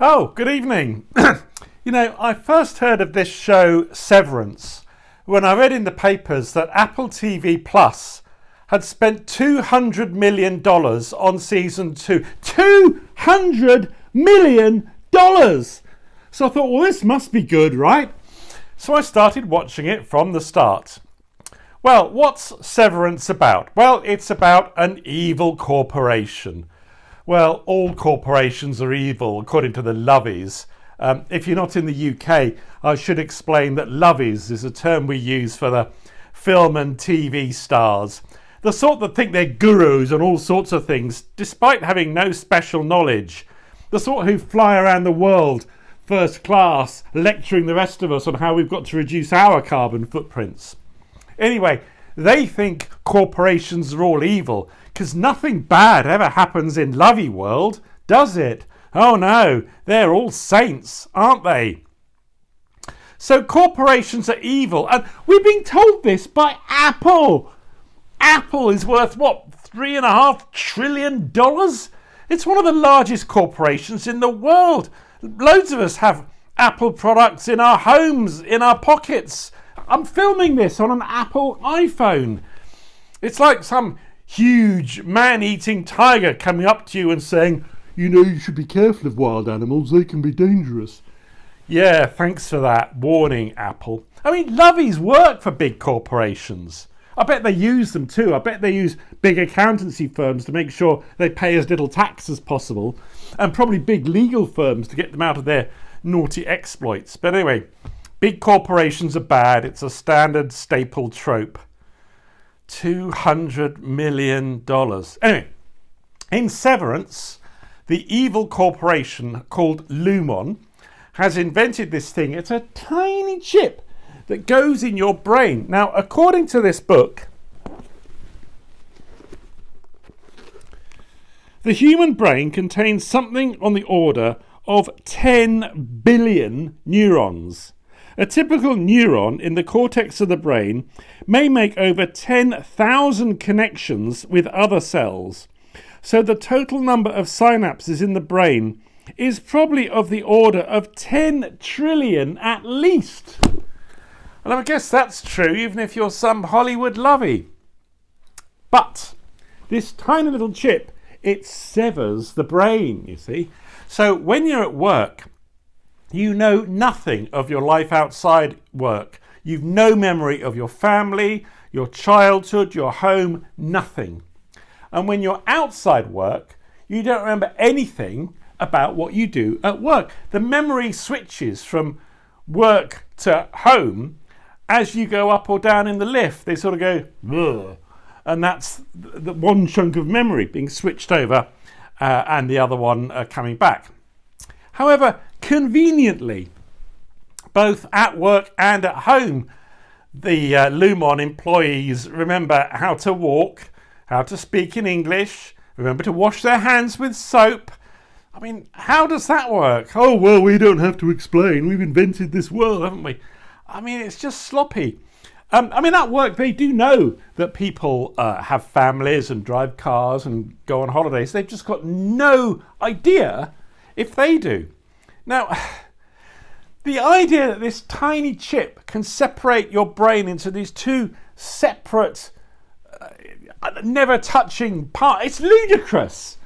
Oh, good evening. I first heard of this show, Severance, when I read in the papers that Apple TV Plus had spent $200 million on season 2. $200 million! So I thought, well, this must be good, right? So I started watching it from the start. Well, what's Severance about? Well, it's about an evil corporation. Well, all corporations are evil, according to the Lovies. If you're not in the UK, I should explain that Lovies is a term we use for the film and TV stars. The sort that think they're gurus on all sorts of things, despite having no special knowledge. The sort who fly around the world first class, lecturing the rest of us on how we've got to reduce our carbon footprints. Anyway, they think corporations are all evil because nothing bad ever happens in Lovey world, does it? Oh no, they're all saints, aren't they? So corporations are evil, and we've been told this by Apple. Apple is worth what, $3.5 trillion? It's one of the largest corporations in the world. Loads of us have Apple products in our homes, in our pockets. I'm filming this on an Apple iPhone. It's like some huge man-eating tiger coming up to you and saying, you should be careful of wild animals, they can be dangerous. Yeah, thanks for that warning, Apple. I mean, Lovies work for big corporations. I bet they use them too. I bet they use big accountancy firms to make sure they pay as little tax as possible, and probably big legal firms to get them out of their naughty exploits. But anyway, big corporations are bad. It's a standard staple trope. $200 million. Anyway, in Severance, the evil corporation called Lumon has invented this thing. It's a tiny chip that goes in your brain. Now, according to this book, the human brain contains something on the order of 10 billion neurons. A typical neuron in the cortex of the brain may make over 10,000 connections with other cells. So the total number of synapses in the brain is probably of the order of 10 trillion at least. And I guess that's true even if you're some Hollywood lovey. But this tiny little chip, it severs the brain, you see. So when you're at work, you know nothing of your life outside work. You've no memory of your family, your childhood, your home, nothing. And when you're outside work, you don't remember anything about what you do at work. The memory switches from work to home as you go up or down in the lift. They sort of go, ugh. And that's the one chunk of memory being switched over and the other one coming back. However, conveniently, both at work and at home, the Lumon employees remember how to walk, how to speak in English, remember to wash their hands with soap. I mean, how does that work? Oh, well, we don't have to explain. We've invented this world, haven't we? I mean, it's just sloppy. At work, they do know that people have families and drive cars and go on holidays. They've just got no idea if they do. Now, the idea that this tiny chip can separate your brain into these two separate, never touching parts, it's ludicrous.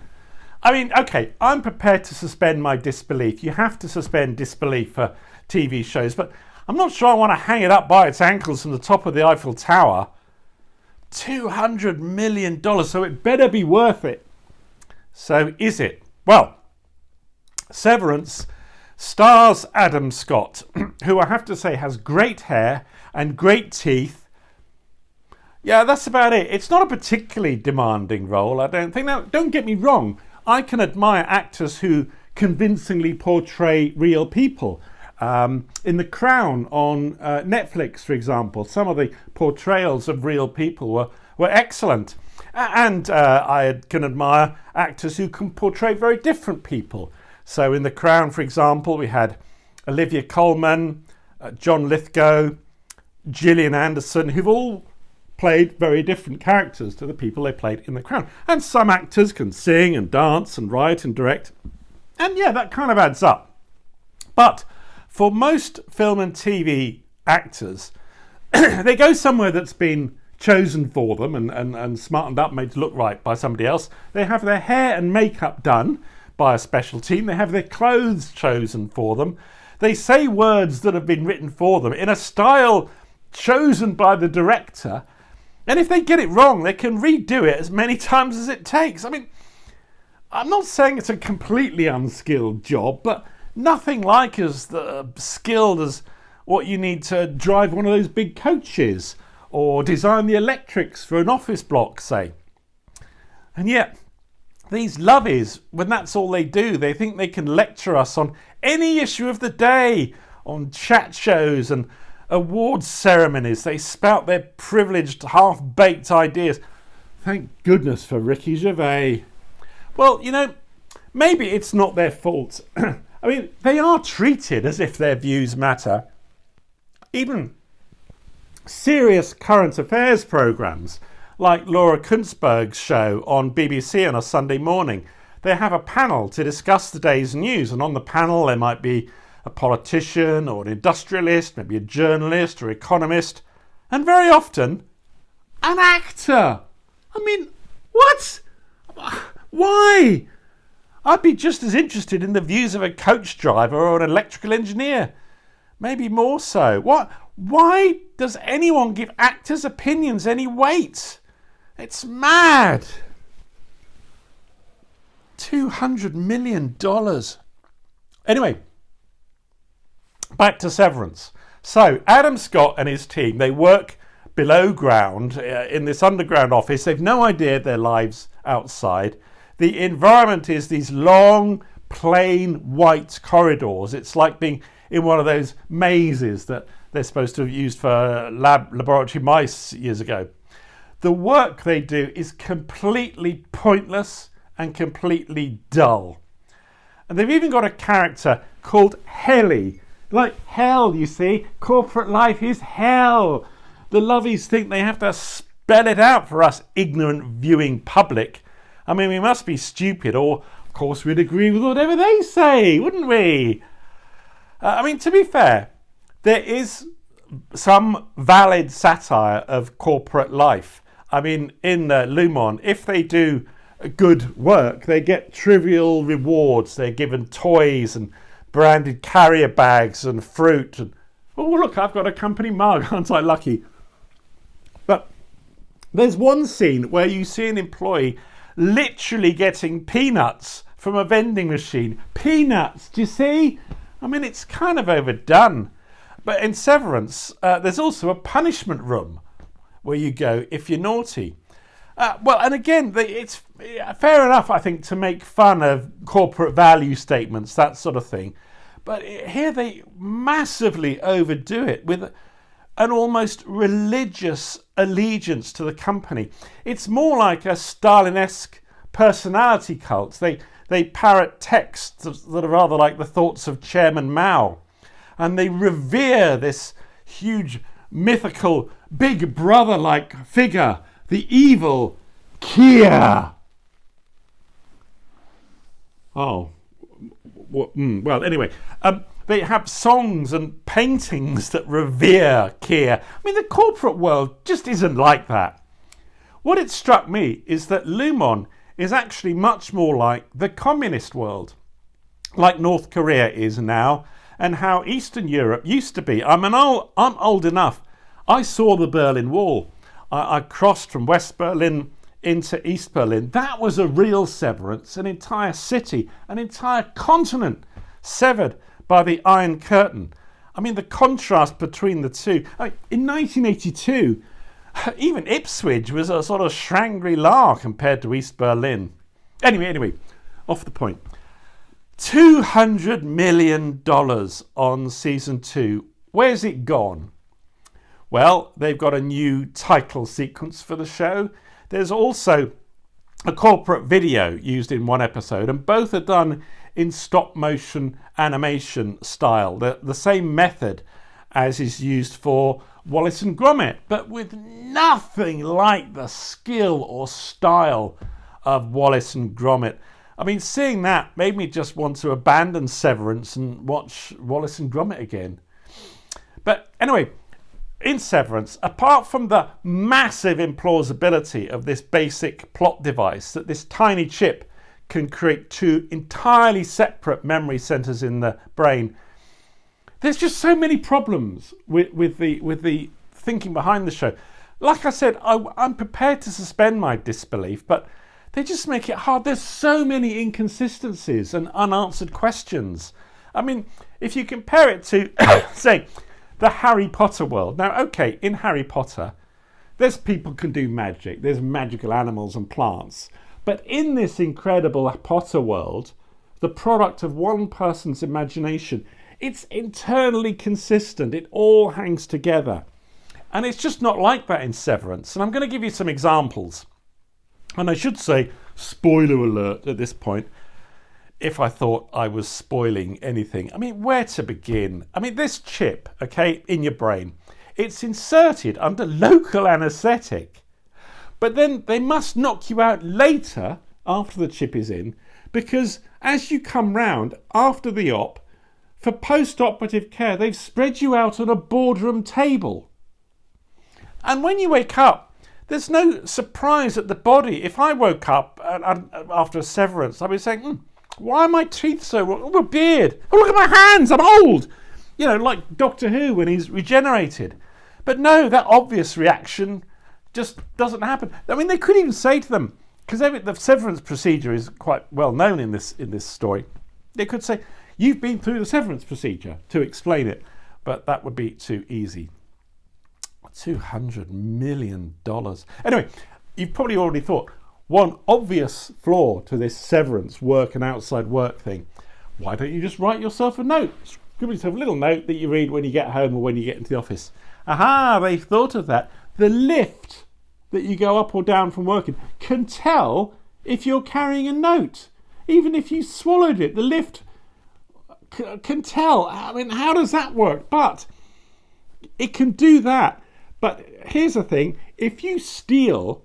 I mean, okay, I'm prepared to suspend my disbelief. You have to suspend disbelief for TV shows, but I'm not sure I want to hang it up by its ankles from the top of the Eiffel Tower. $200 million, so it better be worth it. So is it? Well, Severance stars Adam Scott, who I have to say has great hair and great teeth. Yeah, that's about it. It's not a particularly demanding role, I don't think. Now, don't get me wrong. I can admire actors who convincingly portray real people. In The Crown on Netflix, for example, some of the portrayals of real people were excellent. And I can admire actors who can portray very different people. So in The Crown, for example, we had Olivia Colman, John Lithgow, Gillian Anderson, who've all played very different characters to the people they played in The Crown. And some actors can sing and dance and write and direct. And yeah, that kind of adds up. But for most film and TV actors, they go somewhere that's been chosen for them and smartened up, made to look right by somebody else. They have their hair and makeup done by a special team. They have their clothes chosen for them. They say words that have been written for them in a style chosen by the director. And if they get it wrong, they can redo it as many times as it takes. I mean, I'm not saying it's a completely unskilled job, but nothing like as skilled as what you need to drive one of those big coaches or design the electrics for an office block, say. And yet, these lovies, when that's all they do, they think they can lecture us on any issue of the day, on chat shows and awards ceremonies. They spout their privileged, half-baked ideas. Thank goodness for Ricky Gervais. Well, maybe it's not their fault. I mean, they are treated as if their views matter. Even serious current affairs programmes, like Laura Kunzberg's show on BBC on a Sunday morning, they have a panel to discuss the day's news, and on the panel there might be a politician or an industrialist, maybe a journalist or economist, and very often an actor. I mean, what? Why? I'd be just as interested in the views of a coach driver or an electrical engineer. Maybe more so. What? Why does anyone give actors' opinions any weight? It's mad. $200 million. Anyway, back to Severance. So Adam Scott and his team, they work below ground in this underground office. They've no idea their lives outside. The environment is these long, plain, white corridors. It's like being in one of those mazes that they're supposed to have used for laboratory mice years ago. The work they do is completely pointless and completely dull. And they've even got a character called Helly. Like hell, you see. Corporate life is hell. The lovies think they have to spell it out for us ignorant viewing public. I mean, we must be stupid, or of course we'd agree with whatever they say, wouldn't we? I mean, to be fair, there is some valid satire of corporate life. I mean, in Lumon, if they do good work, they get trivial rewards. They're given toys and branded carrier bags and fruit. And, oh, look, I've got a company mug. Aren't I lucky? But there's one scene where you see an employee literally getting peanuts from a vending machine. Peanuts, do you see? I mean, it's kind of overdone. But in Severance, there's also a punishment room where you go if you're naughty. Well, and again, it's fair enough, I think, to make fun of corporate value statements, that sort of thing. But here they massively overdo it with an almost religious allegiance to the company. It's more like a Stalin-esque personality cult. They parrot texts that are rather like the thoughts of Chairman Mao. And they revere this huge, mythical, big brother-like figure, the evil Kia. Oh, well, anyway, they have songs and paintings that revere Kia. I mean, the corporate world just isn't like that. What it struck me is that Lumon is actually much more like the communist world, like North Korea is now, and how Eastern Europe used to be. I'm old enough. I saw the Berlin Wall. I crossed from West Berlin into East Berlin. That was a real severance, an entire city, an entire continent severed by the Iron Curtain. I mean, the contrast between the two. In 1982, even Ipswich was a sort of Shangri-La compared to East Berlin. Anyway, off the point. $200 million on season 2. Where's it gone? Well, they've got a new title sequence for the show. There's also a corporate video used in one episode, and both are done in stop motion animation style, the same method as is used for Wallace and Gromit, but with nothing like the skill or style of Wallace and Gromit. I mean, seeing that made me just want to abandon Severance and watch Wallace and Gromit again. But anyway, in Severance, apart from the massive implausibility of this basic plot device, that this tiny chip can create two entirely separate memory centers in the brain, there's just so many problems with the thinking behind the show. Like I said, I'm prepared to suspend my disbelief, but they just make it hard. There's so many inconsistencies and unanswered questions. I mean, if you compare it to, say, the Harry Potter world. Now, okay, in Harry Potter, there's people can do magic. There's magical animals and plants. But in this incredible Potter world, the product of one person's imagination, it's internally consistent. It all hangs together. And it's just not like that in Severance. And I'm going to give you some examples. And I should say, spoiler alert at this point, if I thought I was spoiling anything. I mean, where to begin? I mean, this chip, okay, in your brain, it's inserted under local anaesthetic. But then they must knock you out later, after the chip is in, because as you come round after the op, for post-operative care, they've spread you out on a boardroom table. And when you wake up, there's no surprise at the body. If I woke up after a severance, I'd be saying, why are my teeth so wrong? Oh, my beard. Oh, look at my hands. I'm old. You know, like Doctor Who when he's regenerated. But no, that obvious reaction just doesn't happen. I mean, they could even say to them, because the severance procedure is quite well known in this story. They could say, you've been through the severance procedure to explain it. But that would be too easy. $200 million. Anyway, you've probably already thought, one obvious flaw to this severance work and outside work thing. Why don't you just write yourself a note? Give yourself a little note that you read when you get home or when you get into the office. Aha, they've thought of that. The lift that you go up or down from working can tell if you're carrying a note. Even if you swallowed it, the lift can tell. I mean, how does that work? But it can do that. But here's the thing, if you steal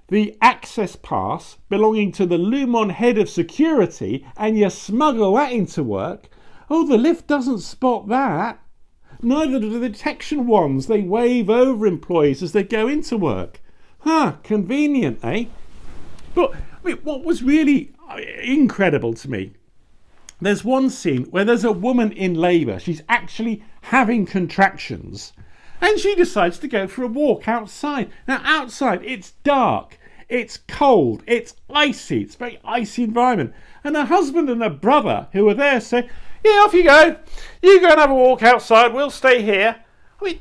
the access pass belonging to the Lumon head of security and you smuggle that into work, oh, the lift doesn't spot that. Neither do the detection ones. They wave over employees as they go into work. Convenient, eh? But I mean, what was really incredible to me, there's one scene where there's a woman in labour. She's actually having contractions. And she decides to go for a walk outside. Now, outside, it's dark, it's cold, it's icy, it's a very icy environment. And her husband and her brother, who are there, say, yeah, off you go. You go and have a walk outside, we'll stay here. I mean,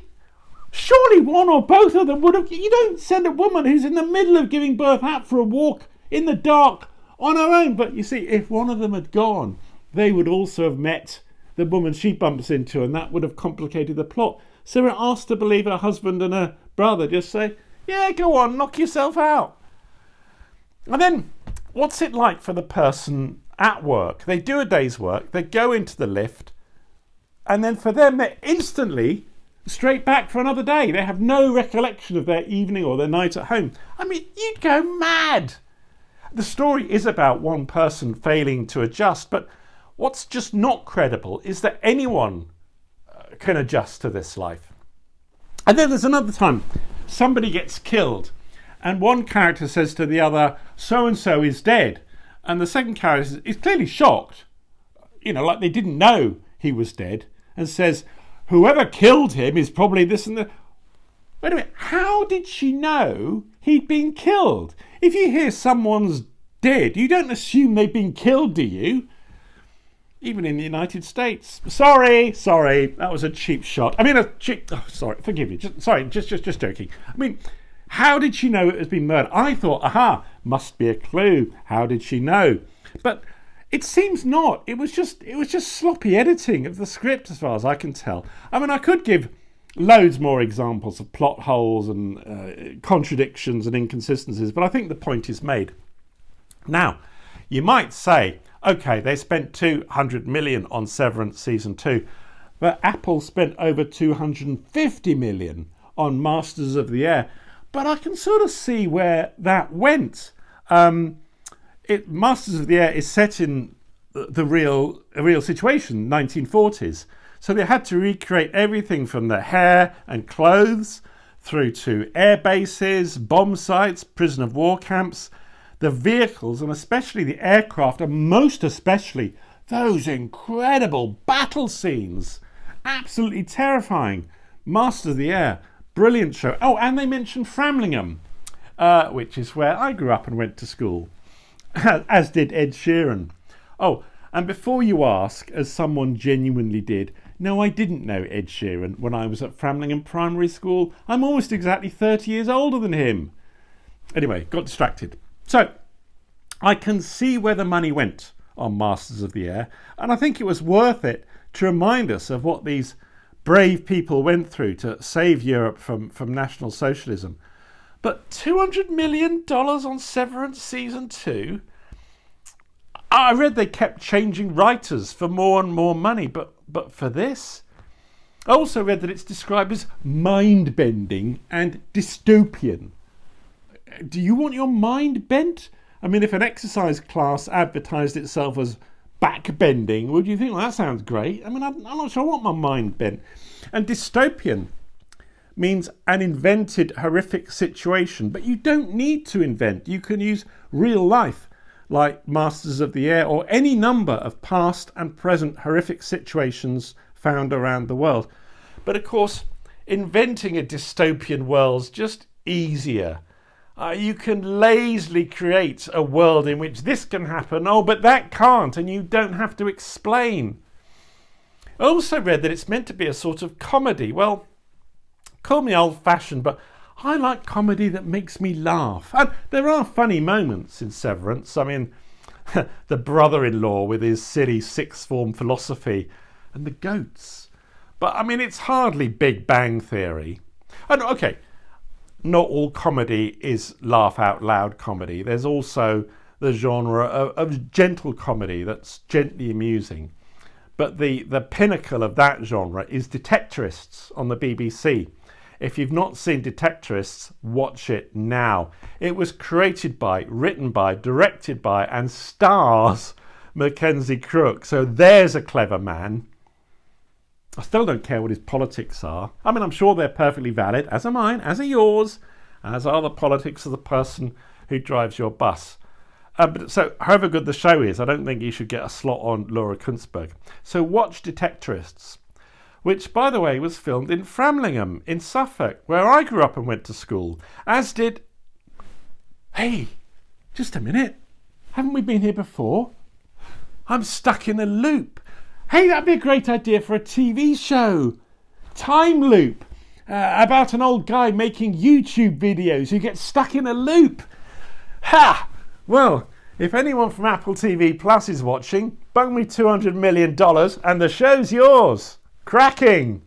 surely one or both of them would have... You don't send a woman who's in the middle of giving birth out for a walk in the dark on her own. But you see, if one of them had gone, they would also have met the woman she bumps into, and that would have complicated the plot. So we're asked to believe her husband and her brother just say, yeah, go on, knock yourself out. And then, what's it like for the person at work? They do a day's work, they go into the lift, and then for them, they're instantly straight back for another day. They have no recollection of their evening or their night at home. I mean, you'd go mad. The story is about one person failing to adjust, but what's just not credible is that anyone can adjust to this life. And then there's another time somebody gets killed and one character says to the other, so-and-so is dead, and the second character is clearly shocked, you know, like they didn't know he was dead, and says, whoever killed him is probably this and that. Wait a minute, how did she know he'd been killed? If you hear someone's dead, you don't assume they've been killed, do you? Even in the United States. Sorry, that was a cheap shot. I mean, forgive me. Just joking. I mean, how did she know it has been murdered? I thought, must be a clue. How did she know? But it seems not. It was just sloppy editing of the script, as far as I can tell. I mean, I could give loads more examples of plot holes and contradictions and inconsistencies, but I think the point is made. Now, you might say, okay, they spent $200 million on Severance Season 2, but Apple spent over $250 million on Masters of the Air. But I can sort of see where that went. Masters of the Air is set in a real situation, 1940s. So they had to recreate everything from the hair and clothes through to air bases, bomb sites, prison of war camps, the vehicles, and especially the aircraft, and most especially those incredible battle scenes. Absolutely terrifying. Masters of the Air, brilliant show. Oh, and they mentioned Framlingham, which is where I grew up and went to school, as did Ed Sheeran. Oh, and before you ask, as someone genuinely did, no, I didn't know Ed Sheeran when I was at Framlingham Primary School. I'm almost exactly 30 years older than him. Anyway, got distracted. So, I can see where the money went on Masters of the Air, and I think it was worth it to remind us of what these brave people went through to save Europe from National Socialism. But $200 million on Severance Season 2? I read they kept changing writers for more and more money, but for this? I also read that it's described as mind-bending and dystopian. Do you want your mind bent? I mean, if an exercise class advertised itself as backbending, would you think, well, that sounds great? I mean, I'm not sure I want my mind bent. And dystopian means an invented horrific situation, but you don't need to invent. You can use real life, like Masters of the Air, or any number of past and present horrific situations found around the world. But of course, inventing a dystopian world's just easier. You can lazily create a world in which this can happen, oh, but that can't, and you don't have to explain. I also read that it's meant to be a sort of comedy. Well, call me old-fashioned, but I like comedy that makes me laugh. And there are funny moments in Severance. I mean, the brother-in-law with his silly sixth form philosophy and the goats. But I mean, it's hardly Big Bang Theory. And okay, not all comedy is laugh out loud comedy. There's also the genre of gentle comedy that's gently amusing. But the pinnacle of that genre is Detectorists on the BBC. If you've not seen Detectorists, watch it now. It was created by, written by, directed by, and stars Mackenzie Crook. So there's a clever man. I still don't care what his politics are. I mean, I'm sure they're perfectly valid, as are mine, as are yours, as are the politics of the person who drives your bus. So however good the show is, I don't think you should get a slot on Laura Kunzberg. So watch Detectorists, which, by the way, was filmed in Framlingham in Suffolk, where I grew up and went to school, as did... Hey, just a minute. Haven't we been here before? I'm stuck in a loop. Hey, that'd be a great idea for a TV show. Time loop. About an old guy making YouTube videos who gets stuck in a loop. Ha! Well, if anyone from Apple TV Plus is watching, bung me $200 million and the show's yours. Cracking!